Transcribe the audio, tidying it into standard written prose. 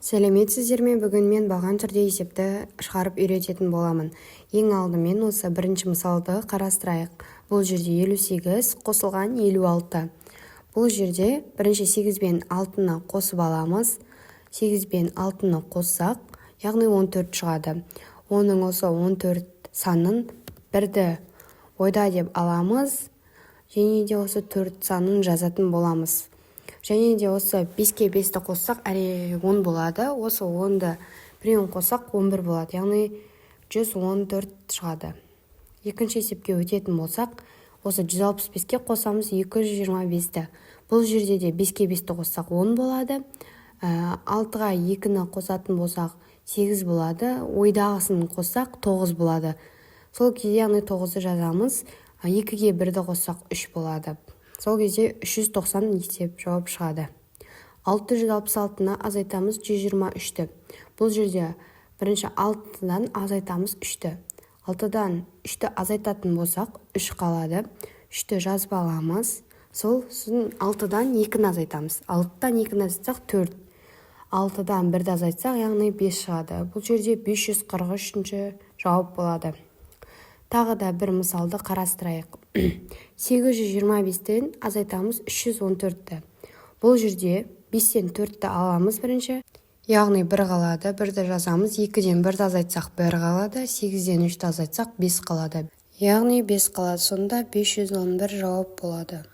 Сәлеметсіздер ме? Бүгін мен баған түрде есепті шығарып үйрететін боламын. Ең алдымен осы бірінші мысалды қарастырайық. Бұл жерде 58 қосылған 56. Бұл жерде бірінші 8 бен 6-ны қосып аламыз. 8 бен 6-ны қоссақ, яғни 14 шығады. Оның осы 14 санын бірді ойда деп аламыз. Және де осы 4 санын жазатын боламыз. Және де осы 5-ке 5-ті қоссақ, әрине 10 болады. Осы 10-ды біреуін қоссақ 11 болады. Яғни 114 шығады. Екінші есепке өтетін болсақ, осы 165-ке қосамыз 225-ті. Бұл жерде де 5-ке 5-ті қоссақ 10 болады. 6-ға 2-ні қосатын болсақ 8 болады. Ойдағысын қоссақ 9 болады. Сол кезде яғни 9-ды жазамыз. 2-ге 1-ді қоссақ 3 болады. Сол кезде 390 есеп жауап шығады. 666-ны азайтамыз 123-ті. Бұл жерде бірінші 6-дан азайтамыз 3-ті. 6-дан 3-ті азайтатын болсақ 3 қалады. 3-ті жазып аламыз. Сол 6-дан 2-ні азайтамыз. 6-дан 2-ні азайтсақ 4. 6-дан 1-ді азайтсақ, яғни 5 шығады. Бұл жерде 543-ші жауап болады. Тағы да бір мысалды қарастырайық. 825-тен азайтамыз 314-ті. Бұл жерде 5-тен 4-ті аламыз бірінші. Яғни 1 қалады. 1-ді жазамыз. 2-ден 1-ді азайтсақ 1 қалады. 8-ден 3-ті азайтсақ 5 қалады. Яғни 5 қалады. Сонда 511 жауап болады.